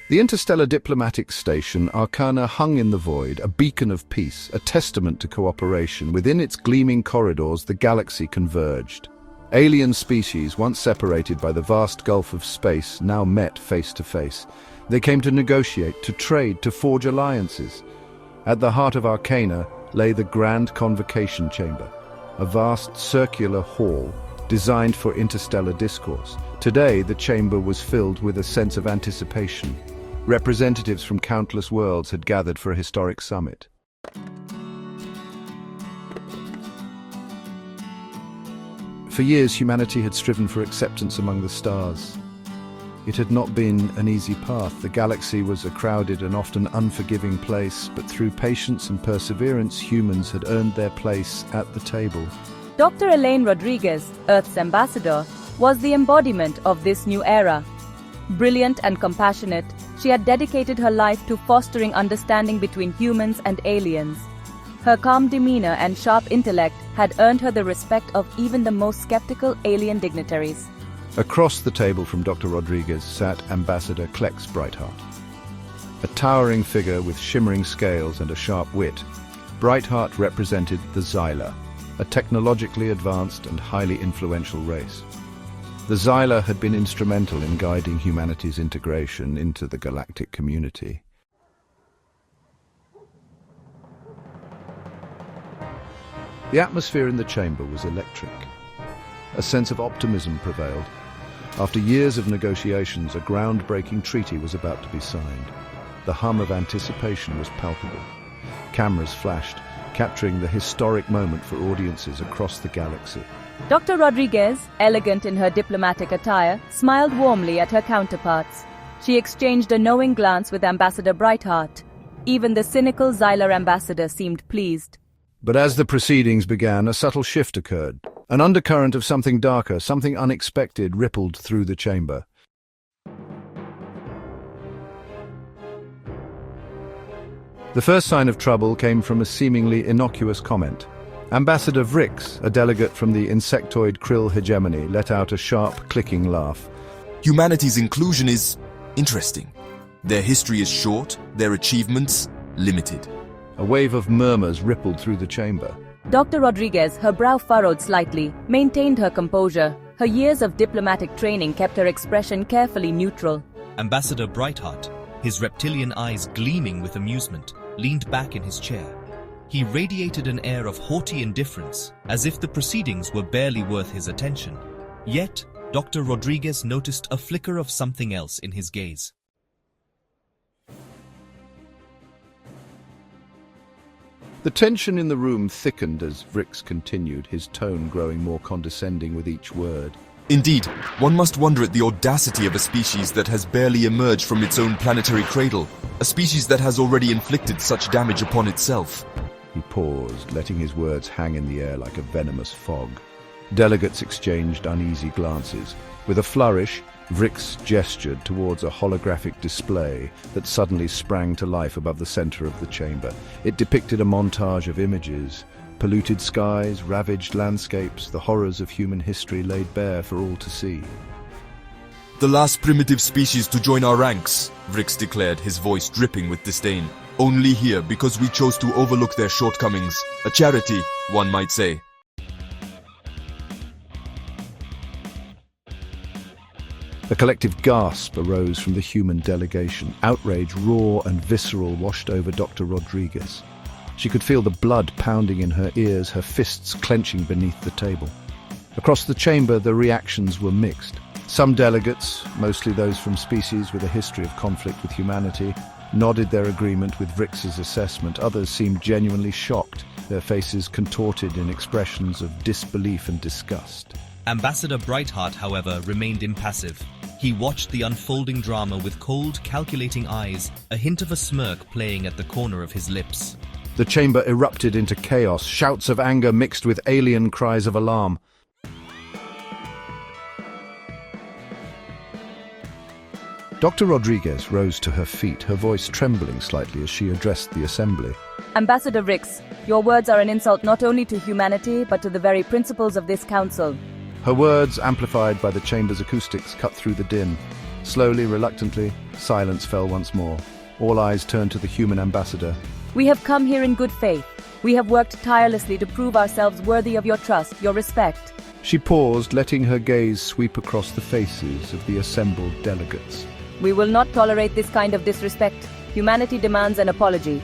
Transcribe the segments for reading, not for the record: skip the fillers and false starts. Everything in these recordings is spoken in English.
The interstellar diplomatic station Arkana hung in the void, a beacon of peace, a testament to cooperation. Within its gleaming corridors, the galaxy converged. Alien species, once separated by the vast gulf of space, now met face to face. They came to negotiate, to trade, to forge alliances. At the heart of Arkana lay the Grand Convocation Chamber, a vast circular hall designed for interstellar discourse. Today, the chamber was filled with a sense of anticipation. Representatives from countless worlds had gathered for a historic summit. For years, humanity had striven for acceptance among the stars. It had not been an easy path. The galaxy was a crowded and often unforgiving place, but through patience and perseverance, humans had earned their place at the table. Dr. Elaine Rodriguez, Earth's ambassador, was the embodiment of this new era. Brilliant and compassionate, she had dedicated her life to fostering understanding between humans and aliens. Her calm demeanor and sharp intellect had earned her the respect of even the most skeptical alien dignitaries. Across the table from Dr. Rodriguez sat Ambassador Klex Brightheart. A towering figure with shimmering scales and a sharp wit, Brightheart represented the Xyla, a technologically advanced and highly influential race. The Xyla had been instrumental in guiding humanity's integration into the galactic community. The atmosphere in the chamber was electric. A sense of optimism prevailed. After years of negotiations, a groundbreaking treaty was about to be signed. The hum of anticipation was palpable. Cameras flashed, capturing the historic moment for audiences across the galaxy. Dr. Rodriguez, elegant in her diplomatic attire, smiled warmly at her counterparts. She exchanged a knowing glance with Ambassador Brightheart. Even the cynical Xyla ambassador seemed pleased. But as the proceedings began, a subtle shift occurred. An undercurrent of something darker, something unexpected, rippled through the chamber. The first sign of trouble came from a seemingly innocuous comment. Ambassador Vrix, a delegate from the insectoid krill hegemony, let out a sharp, clicking laugh. Humanity's inclusion is interesting. Their history is short, their achievements limited. A wave of murmurs rippled through the chamber. Dr. Rodriguez, her brow furrowed slightly, maintained her composure. Her years of diplomatic training kept her expression carefully neutral. Ambassador Brightheart, his reptilian eyes gleaming with amusement, leaned back in his chair. He radiated an air of haughty indifference, as if the proceedings were barely worth his attention. Yet, Dr. Rodriguez noticed a flicker of something else in his gaze. The tension in the room thickened as Vrix continued, his tone growing more condescending with each word. Indeed, one must wonder at the audacity of a species that has barely emerged from its own planetary cradle, a species that has already inflicted such damage upon itself. He paused, letting his words hang in the air like a venomous fog. Delegates exchanged uneasy glances. With a flourish, Vrix gestured towards a holographic display that suddenly sprang to life above the center of the chamber. It depicted a montage of images, polluted skies, ravaged landscapes, the horrors of human history laid bare for all to see. The last primitive species to join our ranks, Vrix declared, his voice dripping with disdain. Only here because we chose to overlook their shortcomings. A charity, one might say. A collective gasp arose from the human delegation. Outrage, raw and visceral, washed over Dr. Rodriguez. She could feel the blood pounding in her ears, her fists clenching beneath the table. Across the chamber, the reactions were mixed. Some delegates, mostly those from species with a history of conflict with humanity, nodded their agreement with Vrix's assessment. Others seemed genuinely shocked, their faces contorted in expressions of disbelief and disgust. Ambassador Brightheart, however, remained impassive. He watched the unfolding drama with cold, calculating eyes, a hint of a smirk playing at the corner of his lips. The chamber erupted into chaos, shouts of anger mixed with alien cries of alarm. Dr. Rodriguez rose to her feet, her voice trembling slightly as she addressed the assembly. Ambassador Vrix, your words are an insult not only to humanity, but to the very principles of this council. Her words, amplified by the chamber's acoustics, cut through the din. Slowly, reluctantly, silence fell once more. All eyes turned to the human ambassador. We have come here in good faith. We have worked tirelessly to prove ourselves worthy of your trust, your respect. She paused, letting her gaze sweep across the faces of the assembled delegates. We will not tolerate this kind of disrespect. Humanity demands an apology.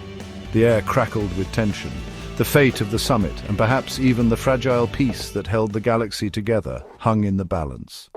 The air crackled with tension. The fate of the summit, and perhaps even the fragile peace that held the galaxy together, hung in the balance.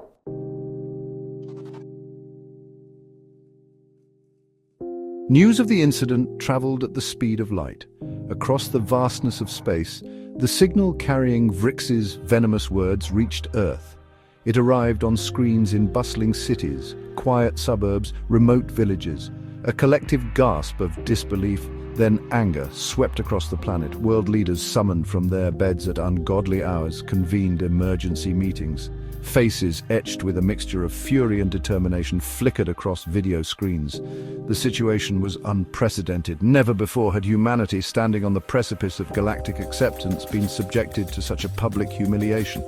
News of the incident traveled at the speed of light. Across the vastness of space, the signal carrying Vrix's venomous words reached Earth. It arrived on screens in bustling cities, quiet suburbs, remote villages. A collective gasp of disbelief, then anger, swept across the planet. World leaders summoned from their beds at ungodly hours convened emergency meetings. Faces etched with a mixture of fury and determination flickered across video screens. The situation was unprecedented. Never before had humanity, standing on the precipice of galactic acceptance, been subjected to such a public humiliation.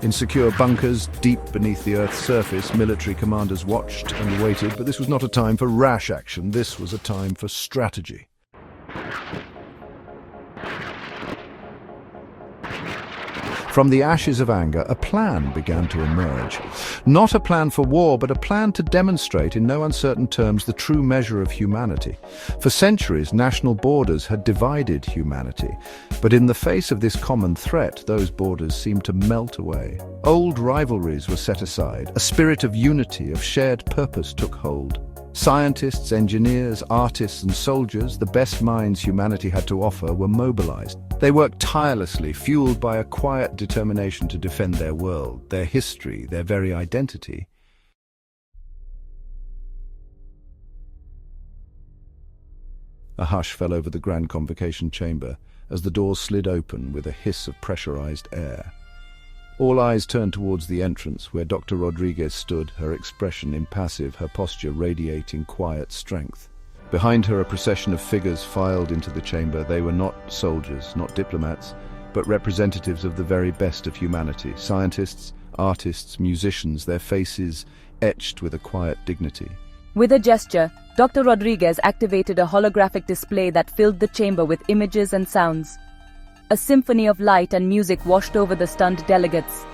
In secure bunkers, deep beneath the Earth's surface, military commanders watched and waited, but this was not a time for rash action. This was a time for strategy. From the ashes of anger, a plan began to emerge. Not a plan for war, but a plan to demonstrate in no uncertain terms the true measure of humanity. For centuries, national borders had divided humanity, but in the face of this common threat, those borders seemed to melt away. Old rivalries were set aside. A spirit of unity, of shared purpose took hold. Scientists, engineers, artists, and soldiers, the best minds humanity had to offer, were mobilized. They worked tirelessly, fueled by a quiet determination to defend their world, their history, their very identity. A hush fell over the Grand Convocation chamber as the doors slid open with a hiss of pressurized air. All eyes turned towards the entrance, where Dr. Rodriguez stood, her expression impassive, her posture radiating quiet strength. Behind her, a procession of figures filed into the chamber. They were not soldiers, not diplomats, but representatives of the very best of humanity. Scientists, artists, musicians, their faces etched with a quiet dignity. With a gesture, Dr. Rodriguez activated a holographic display that filled the chamber with images and sounds. A symphony of light and music washed over the stunned delegates.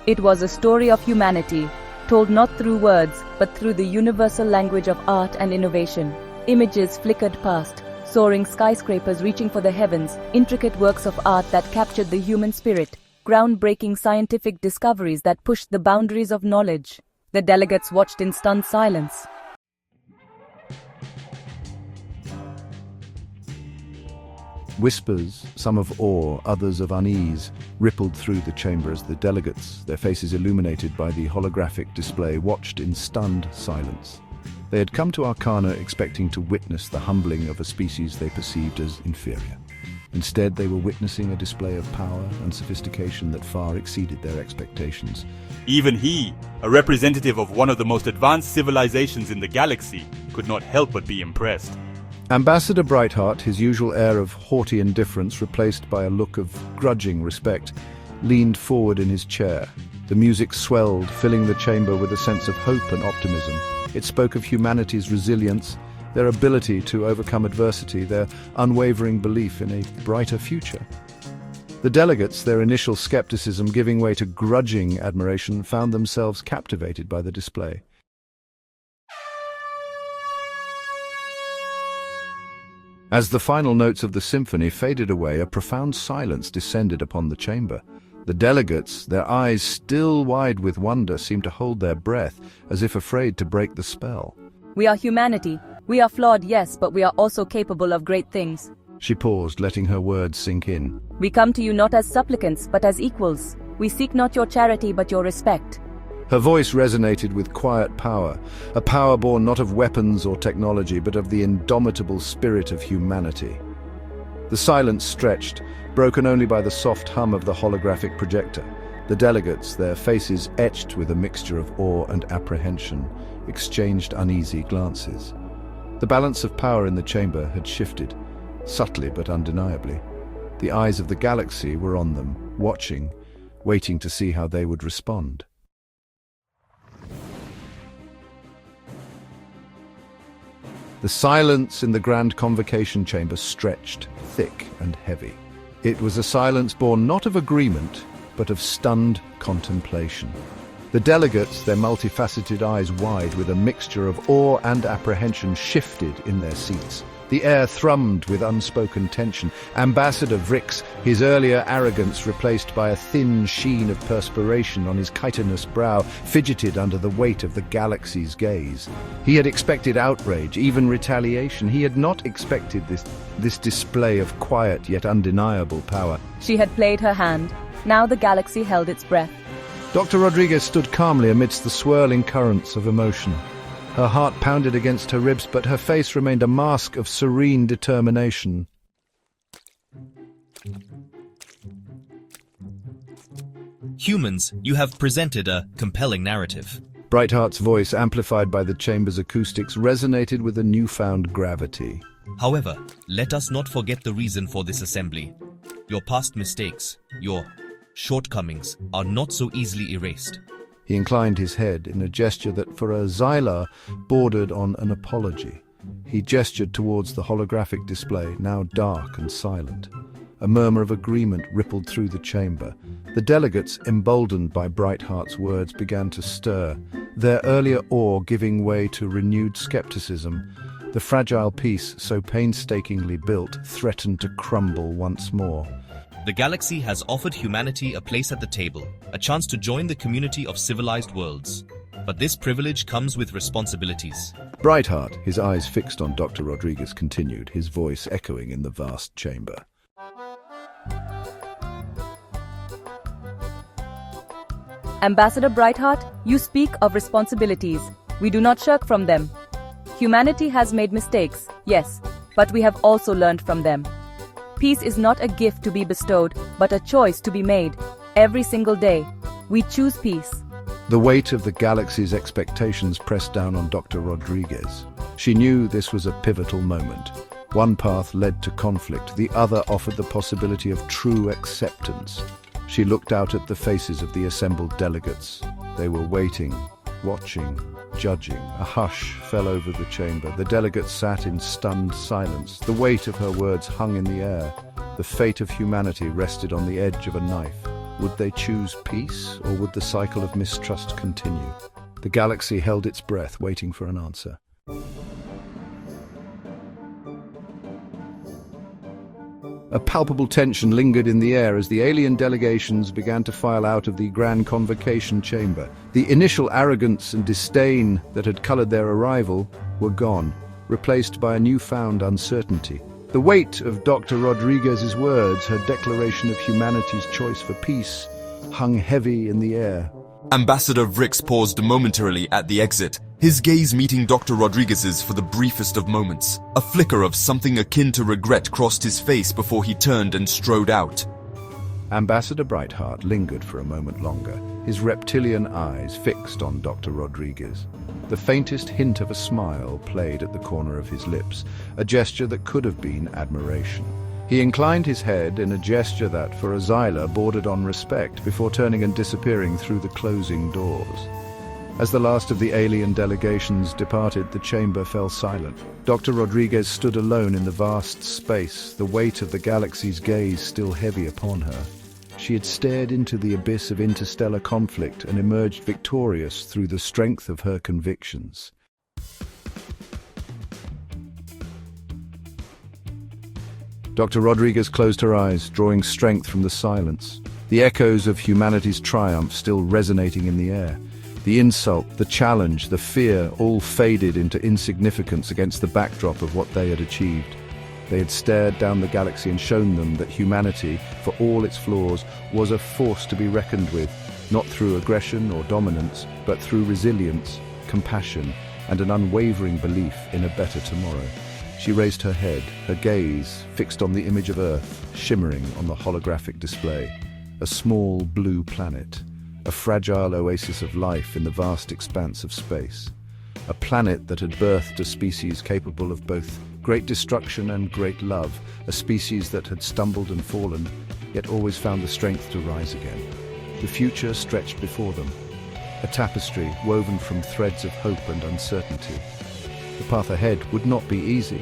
It was a story of humanity, told not through words, but through the universal language of art and innovation. Images flickered past, soaring skyscrapers reaching for the heavens, intricate works of art that captured the human spirit, groundbreaking scientific discoveries that pushed the boundaries of knowledge. The delegates watched in stunned silence. Whispers, some of awe, others of unease, rippled through the chamber as the delegates, their faces illuminated by the holographic display, watched in stunned silence. They had come to Arkana expecting to witness the humbling of a species they perceived as inferior. Instead, they were witnessing a display of power and sophistication that far exceeded their expectations. Even he, a representative of one of the most advanced civilizations in the galaxy, could not help but be impressed. Ambassador Brightheart, his usual air of haughty indifference replaced by a look of grudging respect, leaned forward in his chair. The music swelled, filling the chamber with a sense of hope and optimism. It spoke of humanity's resilience, their ability to overcome adversity, their unwavering belief in a brighter future. The delegates, their initial skepticism giving way to grudging admiration, found themselves captivated by the display. As the final notes of the symphony faded away, a profound silence descended upon the chamber. The delegates, their eyes still wide with wonder, seemed to hold their breath, as if afraid to break the spell. We are humanity. We are flawed, yes, but we are also capable of great things. She paused, letting her words sink in. We come to you not as supplicants, but as equals. We seek not your charity, but your respect. Her voice resonated with quiet power, a power born not of weapons or technology, but of the indomitable spirit of humanity. The silence stretched, broken only by the soft hum of the holographic projector. The delegates, their faces etched with a mixture of awe and apprehension, exchanged uneasy glances. The balance of power in the chamber had shifted, subtly but undeniably. The eyes of the galaxy were on them, watching, waiting to see how they would respond. The silence in the grand convocation chamber stretched, thick and heavy. It was a silence born not of agreement, but of stunned contemplation. The delegates, their multifaceted eyes wide with a mixture of awe and apprehension, shifted in their seats. The air thrummed with unspoken tension. Ambassador Vrix, his earlier arrogance replaced by a thin sheen of perspiration on his chitinous brow, fidgeted under the weight of the galaxy's gaze. He had expected outrage, even retaliation. He had not expected this display of quiet yet undeniable power. She had played her hand. Now the galaxy held its breath. Dr. Rodriguez stood calmly amidst the swirling currents of emotion. Her heart pounded against her ribs, but her face remained a mask of serene determination. Humans, you have presented a compelling narrative. Brightheart's voice, amplified by the chamber's acoustics, resonated with a newfound gravity. However, let us not forget the reason for this assembly. Your past mistakes, your shortcomings, are not so easily erased. He inclined his head in a gesture that for a Xylar bordered on an apology. He gestured towards the holographic display, now dark and silent. A murmur of agreement rippled through the chamber. The delegates, emboldened by Brightheart's words, began to stir, their earlier awe giving way to renewed skepticism. The fragile piece, so painstakingly built, threatened to crumble once more. The galaxy has offered humanity a place at the table, a chance to join the community of civilized worlds. But this privilege comes with responsibilities. Brightheart, his eyes fixed on Dr. Rodriguez, continued, his voice echoing in the vast chamber. Ambassador Brightheart, you speak of responsibilities. We do not shirk from them. Humanity has made mistakes, yes, but we have also learned from them. Peace is not a gift to be bestowed, but a choice to be made. Every single day, we choose peace. The weight of the galaxy's expectations pressed down on Dr. Rodriguez. She knew this was a pivotal moment. One path led to conflict, the other offered the possibility of true acceptance. She looked out at the faces of the assembled delegates. They were waiting, watching, judging. A hush fell over the chamber. The delegates sat in stunned silence. The weight of her words hung in the air. The fate of humanity rested on the edge of a knife. Would they choose peace, or would the cycle of mistrust continue? The galaxy held its breath, waiting for an answer. A palpable tension lingered in the air as the alien delegations began to file out of the grand convocation chamber. The initial arrogance and disdain that had colored their arrival were gone, replaced by a newfound uncertainty. The weight of Dr. Rodriguez's words, her declaration of humanity's choice for peace, hung heavy in the air. Ambassador Vrix paused momentarily at the exit, his gaze meeting Dr. Rodriguez's for the briefest of moments. A flicker of something akin to regret crossed his face before he turned and strode out. Ambassador Brightheart lingered for a moment longer, his reptilian eyes fixed on Dr. Rodriguez. The faintest hint of a smile played at the corner of his lips, a gesture that could have been admiration. He inclined his head in a gesture that, for a Xylar, bordered on respect, before turning and disappearing through the closing doors. As the last of the alien delegations departed, the chamber fell silent. Dr. Rodriguez stood alone in the vast space, the weight of the galaxy's gaze still heavy upon her. She had stared into the abyss of interstellar conflict and emerged victorious through the strength of her convictions. Dr. Rodriguez closed her eyes, drawing strength from the silence, the echoes of humanity's triumph still resonating in the air. The insult, the challenge, the fear all faded into insignificance against the backdrop of what they had achieved. They had stared down the galaxy and shown them that humanity, for all its flaws, was a force to be reckoned with, not through aggression or dominance, but through resilience, compassion, and an unwavering belief in a better tomorrow. She raised her head, her gaze fixed on the image of Earth, shimmering on the holographic display. A small blue planet, a fragile oasis of life in the vast expanse of space. A planet that had birthed a species capable of both great destruction and great love, a species that had stumbled and fallen, yet always found the strength to rise again. The future stretched before them, a tapestry woven from threads of hope and uncertainty. The path ahead would not be easy.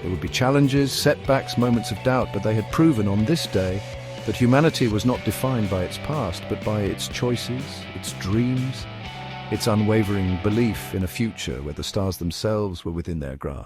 There would be challenges, setbacks, moments of doubt, but they had proven on this day that humanity was not defined by its past, but by its choices, its dreams, its unwavering belief in a future where the stars themselves were within their grasp.